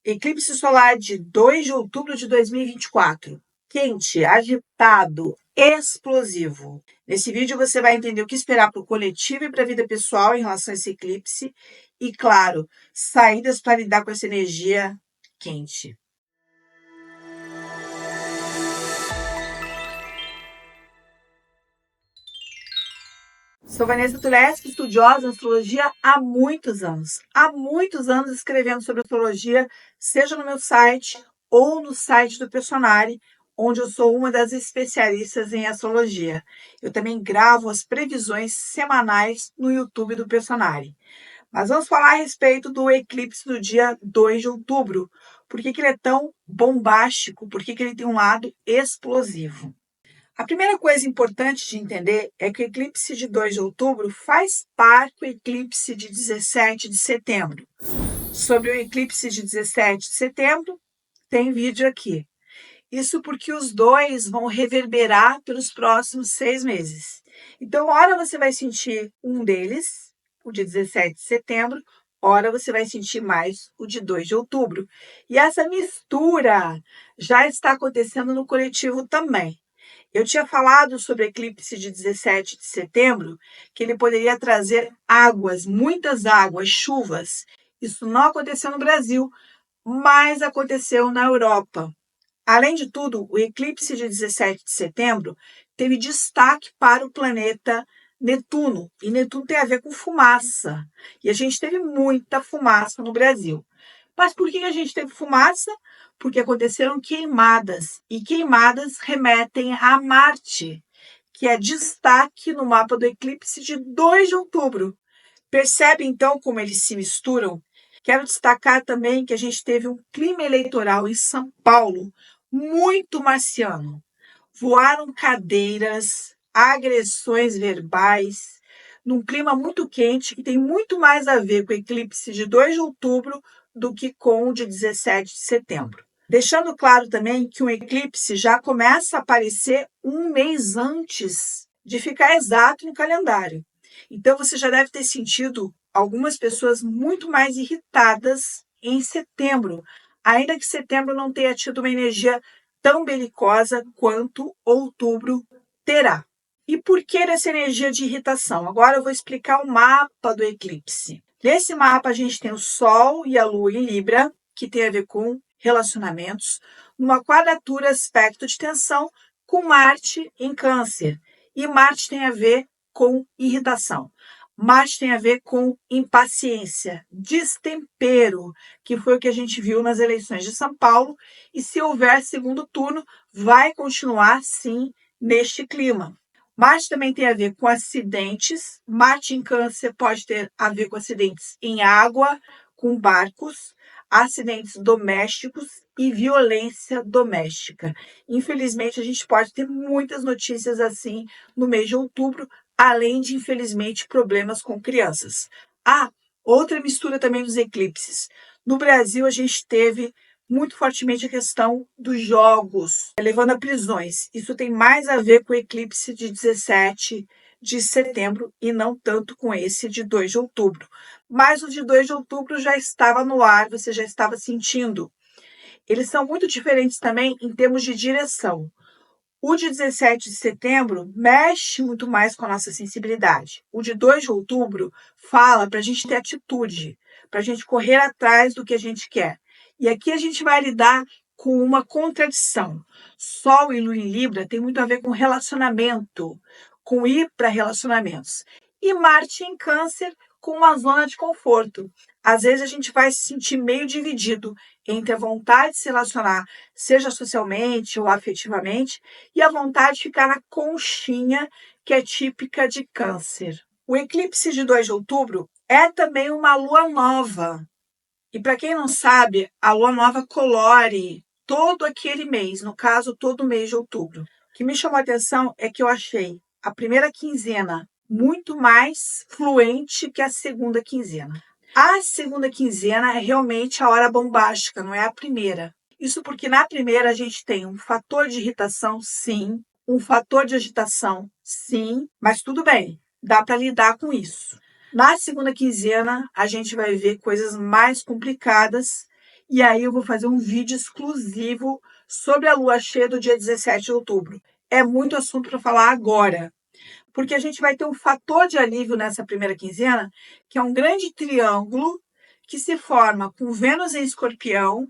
Eclipse solar de 2 de outubro de 2024. Quente, agitado, explosivo. Nesse vídeo você vai entender o que esperar para o coletivo e para a vida pessoal em relação a esse eclipse e, claro, saídas para lidar com essa energia quente. Sou Vanessa Tuleschi, estudiosa em astrologia há muitos anos. Há muitos anos escrevendo sobre astrologia, seja no meu site ou no site do Personari, onde eu sou uma das especialistas em astrologia. Eu também gravo as previsões semanais no YouTube do Personari. Mas vamos falar a respeito do eclipse do dia 2 de outubro. Por que ele é tão bombástico? Por que ele tem um lado explosivo? A primeira coisa importante de entender é que o eclipse de 2 de outubro faz parte do eclipse de 17 de setembro. Sobre o eclipse de 17 de setembro, tem vídeo aqui. Isso porque os dois vão reverberar pelos próximos 6 meses. Então, ora você vai sentir um deles, o de 17 de setembro, ora você vai sentir mais o de 2 de outubro. E essa mistura já está acontecendo no coletivo também. Eu tinha falado sobre o eclipse de 17 de setembro, que ele poderia trazer águas, muitas águas, chuvas. Isso não aconteceu no Brasil, mas aconteceu na Europa. Além de tudo, o eclipse de 17 de setembro teve destaque para o planeta Netuno, e Netuno tem a ver com fumaça. E a gente teve muita fumaça no Brasil. Mas por que a gente teve fumaça? Porque aconteceram queimadas, e queimadas remetem a Marte, que é destaque no mapa do eclipse de 2 de outubro. Percebe então como eles se misturam? Quero destacar também que a gente teve um clima eleitoral em São Paulo muito marciano. Voaram cadeiras, agressões verbais, num clima muito quente que tem muito mais a ver com o eclipse de 2 de outubro do que com o de 17 de setembro. Deixando claro também que um eclipse já começa a aparecer um mês antes de ficar exato no calendário. Então você já deve ter sentido algumas pessoas muito mais irritadas em setembro, ainda que setembro não tenha tido uma energia tão belicosa quanto outubro terá. E por que essa energia de irritação? Agora eu vou explicar o mapa do eclipse. Nesse mapa a gente tem o Sol e a Lua em Libra, que tem a ver com relacionamentos, numa quadratura aspecto de tensão com Marte em Câncer. E Marte tem a ver com irritação. Marte tem a ver com impaciência, destempero, que foi o que a gente viu nas eleições de São Paulo, e se houver segundo turno, vai continuar sim neste clima. Marte também tem a ver com acidentes. Marte em Câncer pode ter a ver com acidentes em água, com barcos, acidentes domésticos e violência doméstica. Infelizmente, a gente pode ter muitas notícias assim no mês de outubro, além de, infelizmente, problemas com crianças. Outra mistura também dos eclipses. No Brasil, a gente teve muito fortemente a questão dos jogos, levando a prisões. Isso tem mais a ver com o eclipse de 17 de setembro e não tanto com esse de 2 de outubro. Mas o de 2 de outubro já estava no ar, você já estava sentindo. Eles são muito diferentes também em termos de direção. O de 17 de setembro mexe muito mais com a nossa sensibilidade. O de 2 de outubro fala para a gente ter atitude, para a gente correr atrás do que a gente quer. E aqui a gente vai lidar com uma contradição. Sol e Lua em Libra tem muito a ver com relacionamento, com ir para relacionamentos. E Marte em Câncer com uma zona de conforto. Às vezes a gente vai se sentir meio dividido entre a vontade de se relacionar, seja socialmente ou afetivamente, e a vontade de ficar na conchinha, que é típica de Câncer. O eclipse de 2 de outubro é também uma lua nova. E para quem não sabe, a lua nova colore todo aquele mês, no caso, todo o mês de outubro. O que me chamou a atenção é que eu achei a primeira quinzena muito mais fluente que a segunda quinzena. A segunda quinzena é realmente a hora bombástica, não é a primeira. Isso porque na primeira a gente tem um fator de irritação, sim, um fator de agitação, sim, mas tudo bem, dá para lidar com isso. Na segunda quinzena, a gente vai ver coisas mais complicadas E aí eu vou fazer um vídeo exclusivo sobre a lua cheia do dia 17 de outubro. É muito assunto para falar agora, porque a gente vai ter um fator de alívio nessa primeira quinzena, que é um grande triângulo que se forma com Vênus em Escorpião,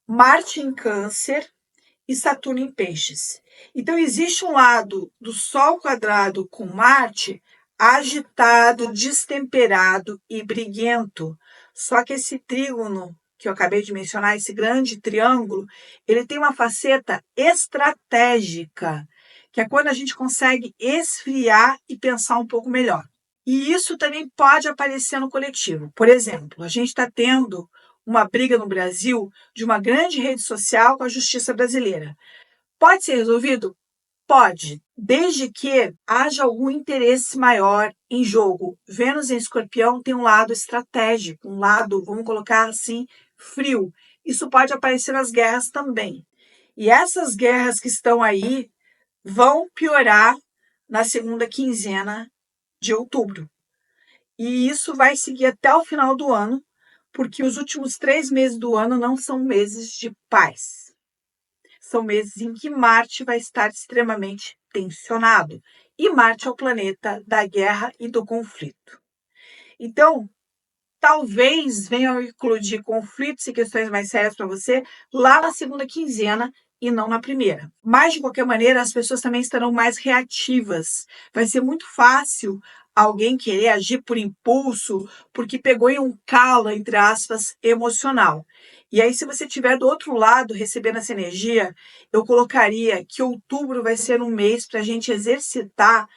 Marte em Câncer e Saturno em Peixes. Então, existe um lado do Sol quadrado com Marte agitado, destemperado e briguento. Só que esse trígono que eu acabei de mencionar, esse grande triângulo, ele tem uma faceta estratégica, que é quando a gente consegue esfriar e pensar um pouco melhor. E isso também pode aparecer no coletivo. Por exemplo, a gente está tendo uma briga no Brasil de uma grande rede social com a justiça brasileira. Pode ser resolvido? Pode, desde que haja algum interesse maior em jogo. Vênus em Escorpião tem um lado estratégico, um lado, vamos colocar assim, frio. Isso pode aparecer nas guerras também. E essas guerras que estão aí vão piorar na segunda quinzena de outubro. E isso vai seguir até o final do ano, porque os últimos 3 meses do ano não são meses de paz. São meses em que Marte vai estar extremamente tensionado. E Marte é o planeta da guerra e do conflito. Então, talvez venham a eclodir conflitos e questões mais sérias para você lá na segunda quinzena e não na primeira. Mas, de qualquer maneira, as pessoas também estarão mais reativas. Vai ser muito fácil alguém querer agir por impulso, porque pegou em um calo, entre aspas, emocional. E aí, se você estiver do outro lado recebendo essa energia, eu colocaria que outubro vai ser um mês para a gente exercitar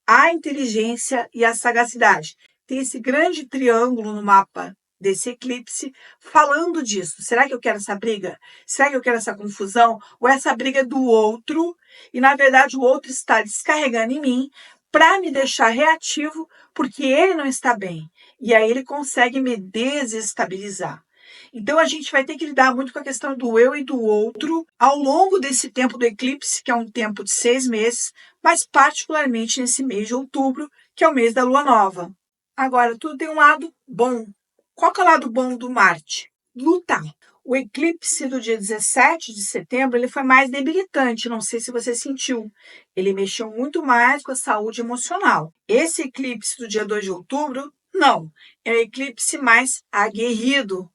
a inteligência e a sagacidade. Tem esse grande triângulo no mapa desse eclipse falando disso. Será que eu quero essa briga? Será que eu quero essa confusão? Ou essa briga é do outro e, na verdade, o outro está descarregando em mim para me deixar reativo porque ele não está bem. E aí ele consegue me desestabilizar. Então a gente vai ter que lidar muito com a questão do eu e do outro ao longo desse tempo do eclipse, que é um tempo de 6 meses, mas particularmente nesse mês de outubro, que é o mês da lua nova. Agora, tudo tem um lado bom. Qual que é o lado bom do Marte? Lutar. O eclipse do dia 17 de setembro ele foi mais debilitante, não sei se você sentiu. Ele mexeu muito mais com a saúde emocional. Esse eclipse do dia 2 de outubro, não. É um eclipse mais aguerrido.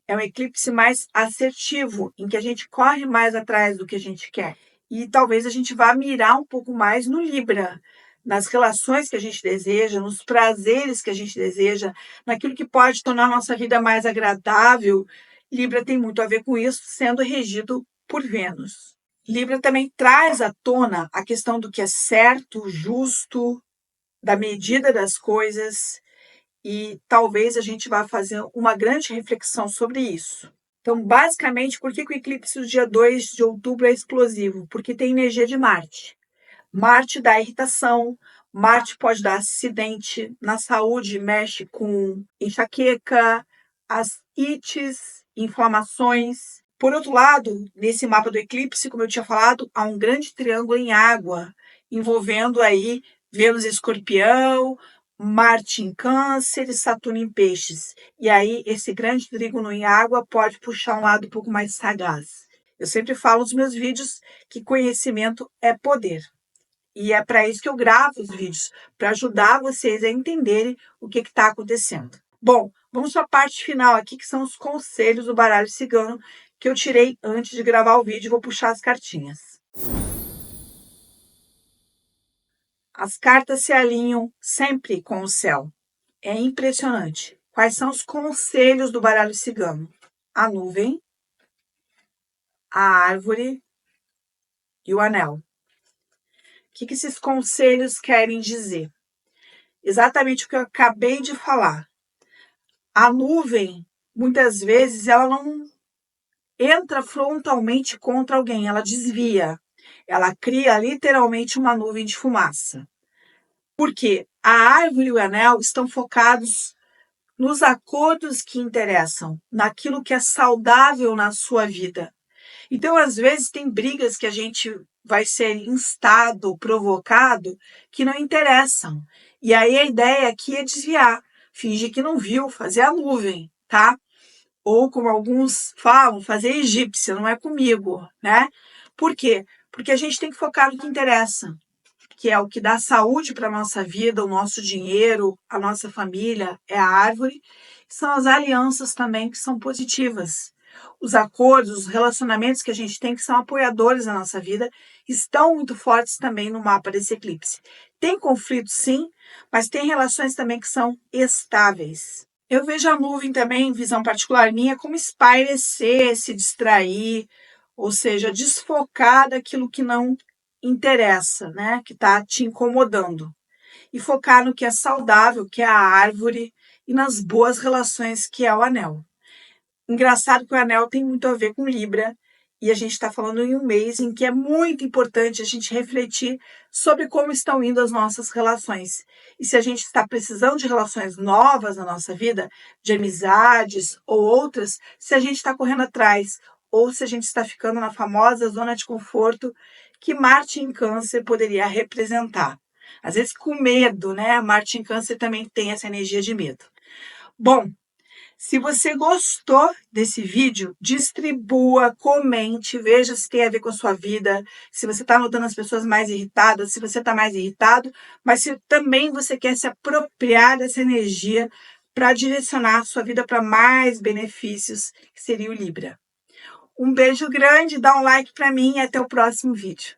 É um eclipse mais assertivo, em que a gente corre mais atrás do que a gente quer. E talvez a gente vá mirar um pouco mais no Libra, nas relações que a gente deseja, nos prazeres que a gente deseja, naquilo que pode tornar a nossa vida mais agradável. Libra tem muito a ver com isso, sendo regido por Vênus. Libra também traz à tona a questão do que é certo, justo, da medida das coisas, e talvez a gente vá fazer uma grande reflexão sobre isso. Então, basicamente, por que o eclipse do dia 2 de outubro é explosivo? Porque tem energia de Marte. Marte dá irritação, Marte pode dar acidente na saúde, mexe com enxaqueca, as ites, inflamações. Por outro lado, nesse mapa do eclipse, como eu tinha falado, há um grande triângulo em água, envolvendo aí Vênus em Escorpião, Marte em Câncer e Saturno em Peixes. E aí, esse grande trígono em água pode puxar um lado um pouco mais sagaz. Eu sempre falo nos meus vídeos que conhecimento é poder. E é para isso que eu gravo os vídeos, para ajudar vocês a entenderem o que está acontecendo. Bom, vamos para a parte final aqui, que são os conselhos do baralho cigano, que eu tirei antes de gravar o vídeo. Vou puxar as cartinhas. As cartas se alinham sempre com o céu. É impressionante. Quais são os conselhos do baralho cigano? A nuvem, a árvore e o anel. O que esses conselhos querem dizer? Exatamente o que eu acabei de falar. A nuvem, muitas vezes, ela não entra frontalmente contra alguém, ela desvia. Ela cria literalmente uma nuvem de fumaça. Porque a árvore e o anel estão focados nos acordos que interessam, naquilo que é saudável na sua vida. Então, às vezes, tem brigas que a gente vai ser instado, provocado, que não interessam. E aí a ideia aqui é desviar, fingir que não viu, fazer a nuvem, tá? ou como alguns falam, fazer egípcia, não é comigo, né? Por quê? Porque a gente tem que focar no que interessa, que é o que dá saúde para a nossa vida, o nosso dinheiro, a nossa família, é a árvore. São as alianças também que são positivas. Os acordos, os relacionamentos que a gente tem que são apoiadores na nossa vida, estão muito fortes também no mapa desse eclipse. Tem conflitos, sim, mas tem relações também que são estáveis. Eu vejo a nuvem também, visão particular minha, como espairecer, se distrair, ou seja, desfocar daquilo que não interessa, né? Que está te incomodando. E focar no que é saudável, que é a árvore, e nas boas relações, que é o anel. Engraçado que o anel tem muito a ver com Libra, e a gente está falando em um mês em que é muito importante a gente refletir sobre como estão indo as nossas relações. E se a gente está precisando de relações novas na nossa vida, de amizades ou outras, se a gente está correndo atrás, ou se a gente está ficando na famosa zona de conforto que Marte em Câncer poderia representar. Às vezes com medo, né? Marte em Câncer também tem essa energia de medo. Bom, se você gostou desse vídeo, distribua, comente, veja se tem a ver com a sua vida, se você está notando as pessoas mais irritadas, se você está mais irritado, mas se também você quer se apropriar dessa energia para direcionar a sua vida para mais benefícios, que seria o Libra. Um beijo grande, dá um like para mim e até o próximo vídeo.